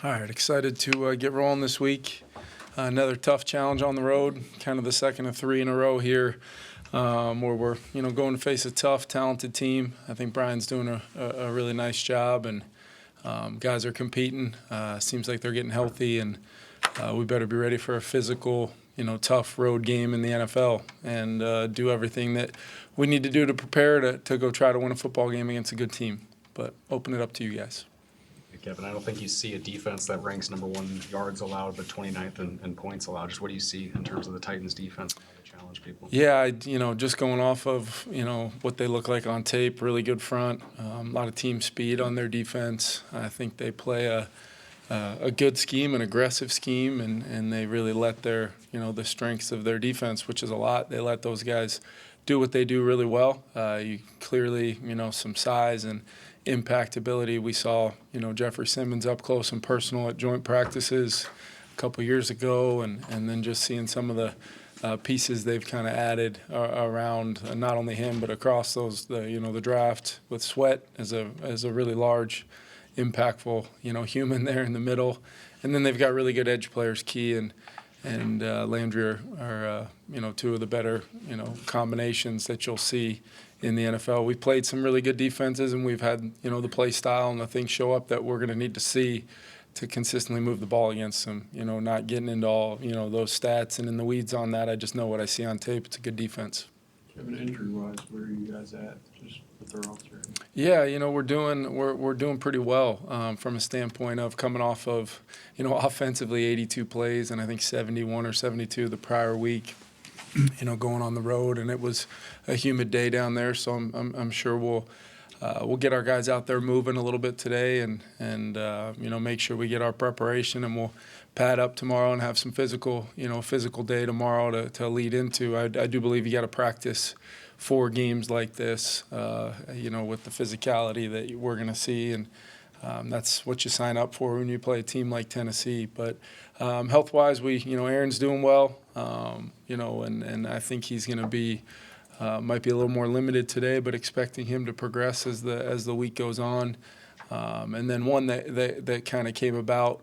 All right, excited to get rolling this week. Another tough challenge on the road, kind of the second of three in a row here, where we're going to face a tough, talented team. I think Brian's doing a really nice job, and guys are competing. Seems like they're getting healthy, and we better be ready for a physical, tough road game in the NFL and do everything that we need to do to prepare to go try to win a football game against a good team. But open it up to you guys. Kevin, I don't think you see a defense that ranks number one yards allowed, but 29th in points allowed. Just what do you see in terms of the Titans' defense and how they challenge people? Yeah, just going off of, what they look like on tape, really good front, a lot of team speed on their defense. I think they play a good scheme, an aggressive scheme, and they really let their, the strengths of their defense, which is a lot, they let those guys do what they do really well. You clearly, some size and impactability. We saw, Jefferson up close and personal at joint practices a couple years ago, and then just seeing some of the pieces they've kind of added around not only him but across the draft with Sweat as a really large, impactful human there in the middle, and then they've got really good edge players. Key and Landry are two of the better combinations that you'll see in the NFL. We've played some really good defenses, and we've had the play style and the things show up that we're going to need to see to consistently move the ball against them. Not getting into all those stats and in the weeds on that. I just know what I see on tape. It's a good defense. Kevin, injury-wise, where are you guys at? Just with the roster. Yeah, we're doing pretty well from a standpoint of coming off of offensively 82 plays, and I think 71 or 72 the prior week. Going on the road, and it was a humid day down there, so I'm sure we'll get our guys out there moving a little bit today, and make sure we get our preparation, and we'll pad up tomorrow and have some physical day tomorrow to lead into. I do believe you got to practice for games like this, with the physicality that we're going to see, and that's what you sign up for when you play a team like Tennessee. But health-wise, Aaron's doing well, and I think he's going to be might be a little more limited today, but expecting him to progress as the week goes on. And then one that kind of came about,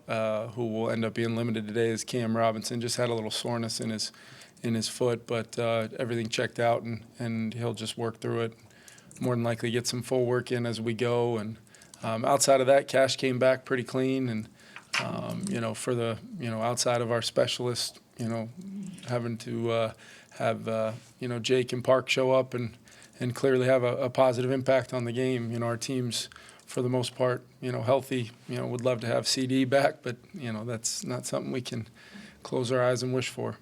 who will end up being limited today, is Cam Robinson. Just had a little soreness in his foot, but everything checked out, and he'll just work through it. More than likely get some full work in as we go. And outside of that, Cash came back pretty clean, and for the outside of our specialist, having to have Jake and Park show up and clearly have a positive impact on the game. Our team's for the most part healthy. Would love to have CD back, but that's not something we can close our eyes and wish for.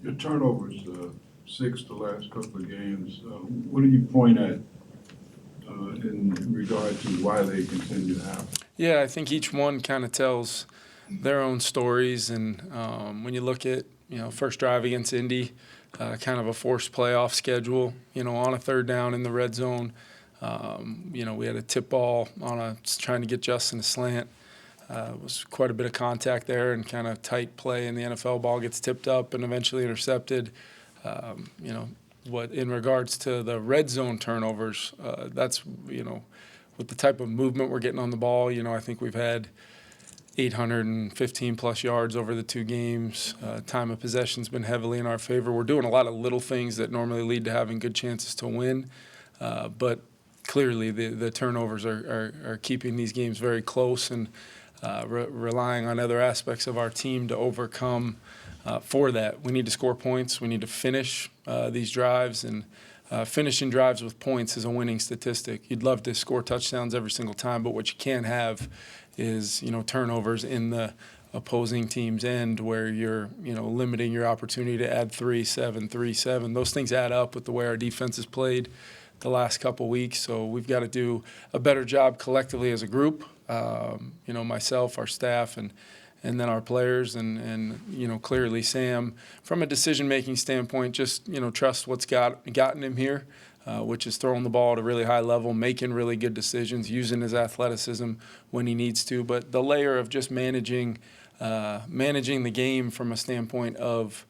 Your turnovers, 6 the last couple of games. What do you point at in regard to why they continue to happen? Yeah, I think each one kind of tells their own stories, and when you look at first drive against Indy, kind of a forced playoff schedule, on a third down in the red zone, we had a tip ball on trying to get Justin a slant. It was quite a bit of contact there and kind of tight play, and the NFL ball gets tipped up and eventually intercepted. In regards to the red zone turnovers, that's, with the type of movement we're getting on the ball, I think we've had 815-plus yards over the 2 games. Time of possession's been heavily in our favor. We're doing a lot of little things that normally lead to having good chances to win, but clearly the turnovers are keeping these games very close, and relying on other aspects of our team to overcome for that. We need to score points. We need to finish these drives, and finishing drives with points is a winning statistic. You'd love to score touchdowns every single time, but what you can't have is turnovers in the opposing team's end where you're limiting your opportunity to add 3-7, 3-7. Those things add up with the way our defense has played the last couple weeks. So we've got to do a better job collectively as a group. Myself, our staff, and then our players, and clearly Sam, from a decision-making standpoint, just trust what's gotten him here, which is throwing the ball at a really high level, making really good decisions, using his athleticism when he needs to. But the layer of just managing the game from a standpoint of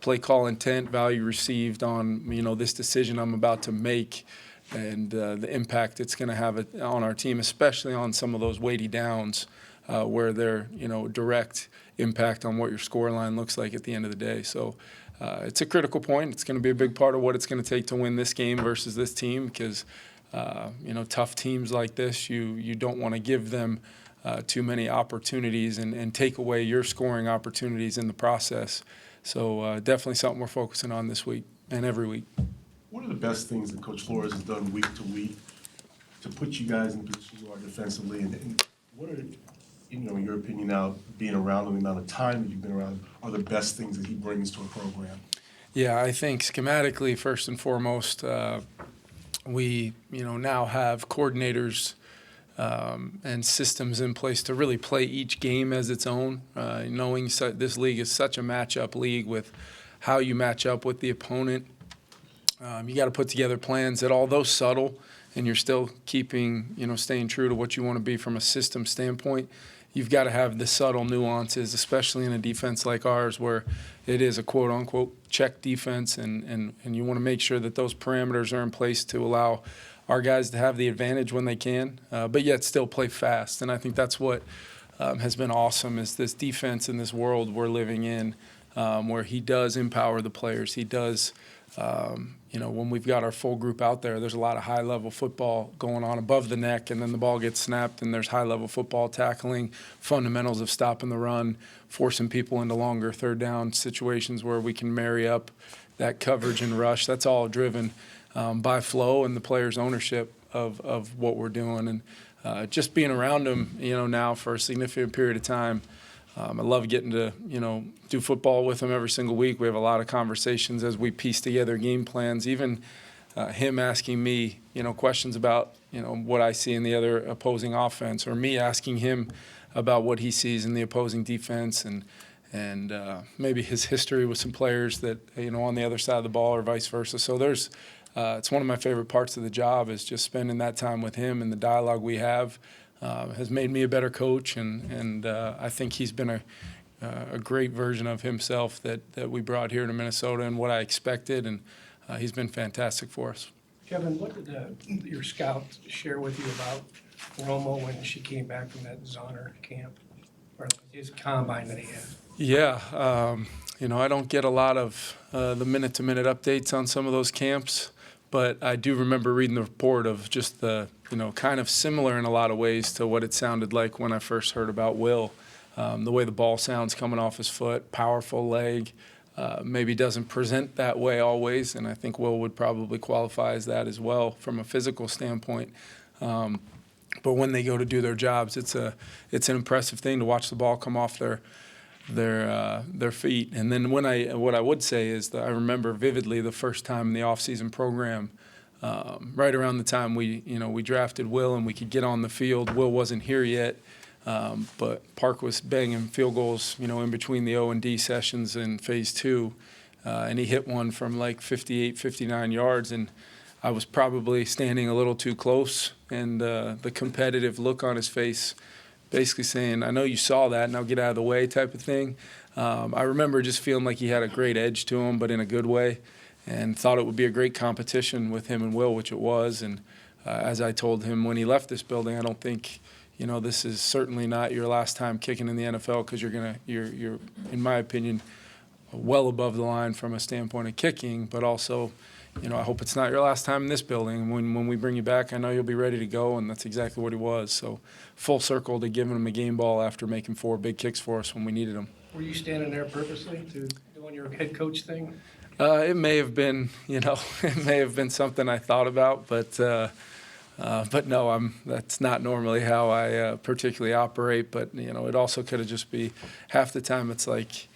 play call intent, value received on this decision I'm about to make, and the impact it's going to have on our team, especially on some of those weighty downs. where they're, direct impact on what your scoreline looks like at the end of the day. So it's a critical point. It's going to be a big part of what it's going to take to win this game versus this team because, tough teams like this, you don't want to give them too many opportunities and take away your scoring opportunities in the process. So definitely something we're focusing on this week and every week. What are the best things that Coach Flores has done week to week to put you guys in position you are defensively? And what are, in your opinion now, being around him, the amount of time that you've been around, are the best things that he brings to a program? Yeah, I think schematically, first and foremost, we, now have coordinators and systems in place to really play each game as its own, knowing this league is such a matchup league with how you match up with the opponent. You got to put together plans that, although subtle, and you're still keeping, staying true to what you want to be from a system standpoint, you've got to have the subtle nuances, especially in a defense like ours where it is a quote-unquote check defense, and you want to make sure that those parameters are in place to allow our guys to have the advantage when they can, but yet still play fast. And I think that's what has been awesome is this defense in this world we're living in where he does empower the players. He does when we've got our full group out there, there's a lot of high-level football going on above the neck, and then the ball gets snapped, and there's high-level football tackling, fundamentals of stopping the run, forcing people into longer third down situations where we can marry up that coverage and rush. That's all driven by flow and the players' ownership of what we're doing. And just being around him, now for a significant period of time, I love getting to, do football with him every single week. We have a lot of conversations as we piece together game plans, even him asking me, questions about, what I see in the other opposing offense, or me asking him about what he sees in the opposing defense and maybe his history with some players that, on the other side of the ball or vice versa. So it's one of my favorite parts of the job is just spending that time with him, and the dialogue we have has made me a better coach, and I think he's been a great version of himself that we brought here to Minnesota and what I expected, and he's been fantastic for us. Kevin, what did your scout share with you about Romo when she came back from that Zonner camp, or his combine that he had? Yeah, I don't get a lot of the minute-to-minute updates on some of those camps, but I do remember reading the report of just the, kind of similar in a lot of ways to what it sounded like when I first heard about Will. The way the ball sounds coming off his foot, powerful leg, maybe doesn't present that way always, and I think Will would probably qualify as that as well from a physical standpoint. But when they go to do their jobs, it's an impressive thing to watch the ball come off their feet. And then what I would say is that I remember vividly the first time in the off-season program, right around the time we drafted Will and we could get on the field. Will wasn't here yet, but Park was banging field goals, in between the O and D sessions in phase 2, and he hit one from like 58, 59 yards, and I was probably standing a little too close, and the competitive look on his face basically saying, I know you saw that, now get out of the way type of thing. I remember just feeling like he had a great edge to him, but in a good way, and thought it would be a great competition with him and Will, which it was. And as I told him when he left this building, I don't think, this is certainly not your last time kicking in the NFL because you're, in my opinion, well above the line from a standpoint of kicking, but also, I hope it's not your last time in this building. When we bring you back, I know you'll be ready to go, and that's exactly what he was. So full circle to giving him a game ball after making 4 big kicks for us when we needed them. Were you standing there purposely to doing your head coach thing? It may have been, it may have been something I thought about, but no, that's not normally how I particularly operate. But, it also could have just be half the time it's like,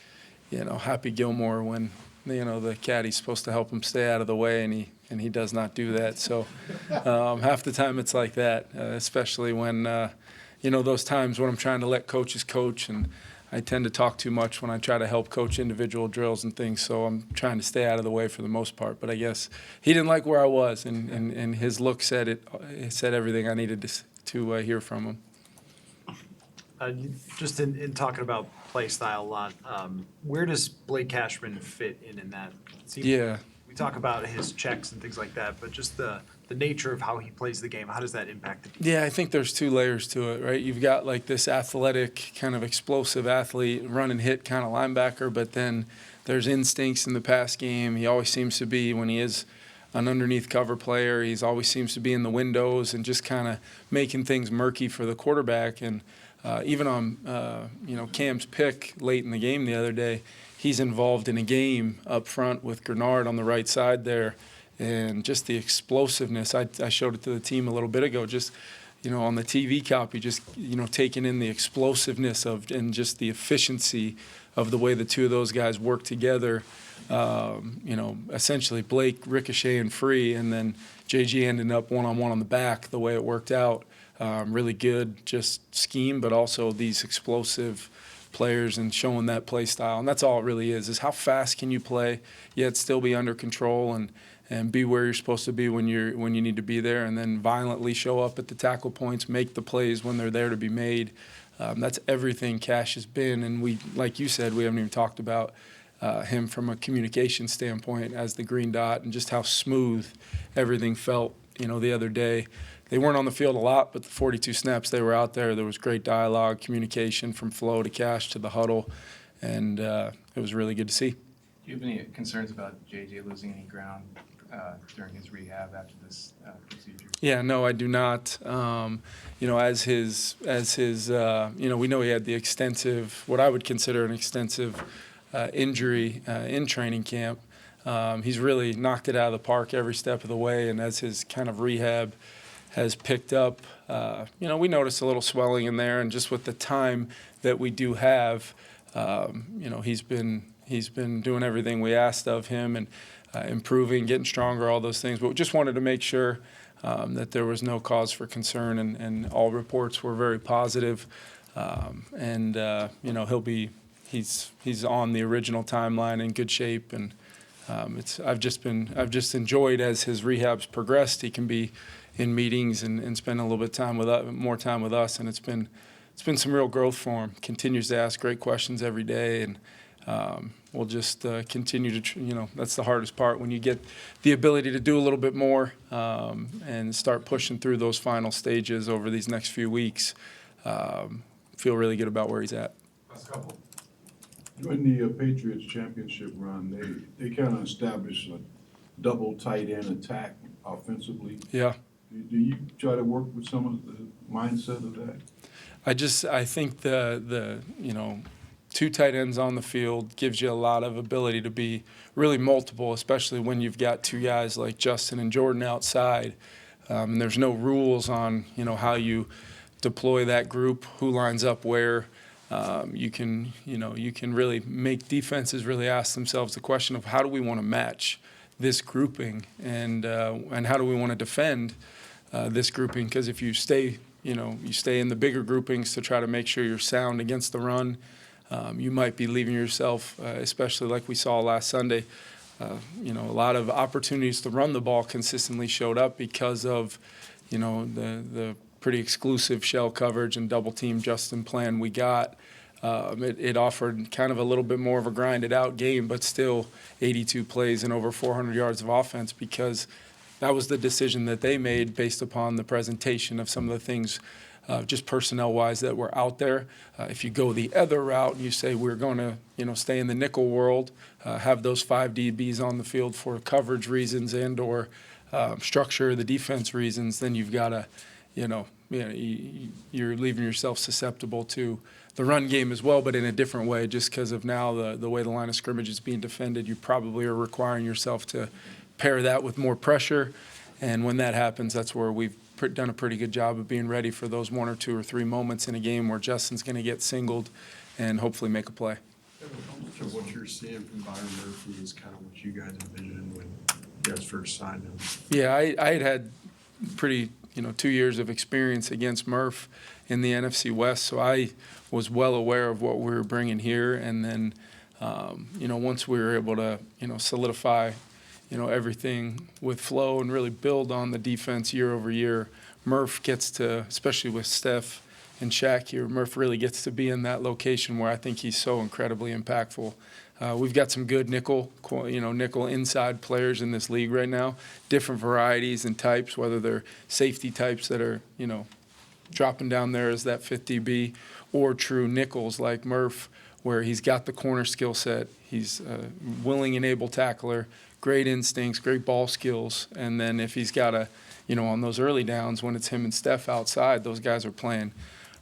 Happy Gilmore when, the caddy's supposed to help him stay out of the way, and he does not do that. So half the time it's like that, especially when, those times when I'm trying to let coaches coach, and I tend to talk too much when I try to help coach individual drills and things, so I'm trying to stay out of the way for the most part. But I guess he didn't like where I was, and his look said it said everything I needed to hear from him. Just in talking about play style a lot, where does Blake Cashman fit in that? Yeah. We talk about his checks and things like that, but just the nature of how he plays the game, how does that impact the defense? Yeah, I think there's two layers to it, right? You've got like this athletic, kind of explosive athlete, run and hit kind of linebacker, but then there's instincts in the pass game. He always seems to be, when he is an underneath cover player, he's always seems to be in the windows and just kind of making things murky for the quarterback. And even on, Cam's pick late in the game the other day, he's involved in a game up front with Grenard on the right side there. And just the explosiveness, I showed it to the team a little bit ago, just, on the TV copy, just, taking in the explosiveness of and just the efficiency of the way the two of those guys work together. Essentially Blake ricocheting free, and then JG ended up one-on-one on the back the way it worked out. Really good just scheme, but also these explosive players and showing that play style. And that's all it really is how fast can you play, yet still be under control and be where you're supposed to be when you need to be there, and then violently show up at the tackle points, make the plays when they're there to be made. That's everything Cash has been, and we, like you said, we haven't even talked about him from a communication standpoint as the green dot and just how smooth everything felt, the other day. They weren't on the field a lot, but the 42 snaps they were out there, there was great dialogue, communication from flow to Cash to the huddle, and it was really good to see. Do you have any concerns about JJ losing any ground during his rehab after this procedure? Yeah, no, I do not. As his, we know he had the extensive, what I would consider an extensive injury in training camp. He's really knocked it out of the park every step of the way, and as his kind of rehab has picked up, we noticed a little swelling in there, and just with the time that we do have, he's been doing everything we asked of him and improving, getting stronger, all those things. But we just wanted to make sure that there was no cause for concern, and all reports were very positive. He's on the original timeline in good shape, and I've just enjoyed as his rehab's progressed. He can be in meetings and spend a little bit more time with us, and it's been some real growth for him. Continues to ask great questions every day, and we'll just continue to, that's the hardest part, when you get the ability to do a little bit more and start pushing through those final stages over these next few weeks. Feel really good about where he's at. Last couple. During the Patriots championship run, they kind of established a double tight end attack offensively. Yeah. Do you try to work with some of the mindset of that? I think the two tight ends on the field gives you a lot of ability to be really multiple, especially when you've got two guys like Justin and Jordan outside. And there's no rules on, how you deploy that group, who lines up where. You can really make defenses really ask themselves the question of how do we want to match this grouping, and how do we want to defend this grouping? Because if you stay in the bigger groupings to try to make sure you're sound against the run, you might be leaving yourself, especially like we saw last Sunday, a lot of opportunities to run the ball consistently showed up because of, the pretty exclusive shell coverage and double team Justin plan we got. It offered kind of a little bit more of a grinded out game, but still 82 plays and over 400 yards of offense, because that was the decision that they made based upon the presentation of some of the things just personnel-wise that were out there. If you go the other route and you say we're going to, stay in the nickel world, have those 5 DBs on the field for coverage reasons and or structure of the defense reasons, then you've got to, you're leaving yourself susceptible to the run game as well, but in a different way, just because of now the way the line of scrimmage is being defended. You probably are requiring yourself to pair that with more pressure, and when that happens, that's where we've done a pretty good job of being ready for those 1 or 2 or 3 moments in a game where Justin's going to get singled and hopefully make a play. How much of what you're seeing from Byron Murphy is kind of what you guys envisioned when you guys first signed him? Yeah, I had pretty, 2 years of experience against Murph in the NFC West, so I was well aware of what we were bringing here. And then, once we were able to, solidify, everything with flow and really build on the defense year over year, Murph gets to, especially with Steph Shaq here, Murph really gets to be in that location where I think he's so incredibly impactful. We've got some good nickel inside players in this league right now, different varieties and types, whether they're safety types that are, dropping down there as that fifth DB, or true nickels like Murph, where he's got the corner skill set. He's a willing and able tackler, great instincts, great ball skills. And then if he's got on those early downs when it's him and Steph outside, those guys are playing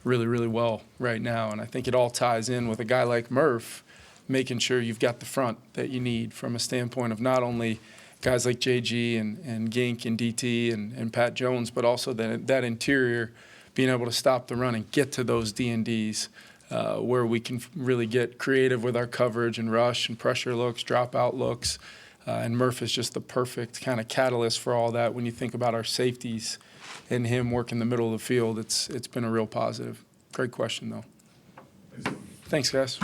really, really well right now. And I think it all ties in with a guy like Murph, making sure you've got the front that you need from a standpoint of not only guys like JG and Gink and DT and Pat Jones, but also that interior, being able to stop the run and get to those D&Ds where we can really get creative with our coverage and rush and pressure looks, drop out looks. And Murph is just the perfect kind of catalyst for all that. When you think about our safeties and him working the middle of the field, it's been a real positive. Great question, though. Thanks, guys.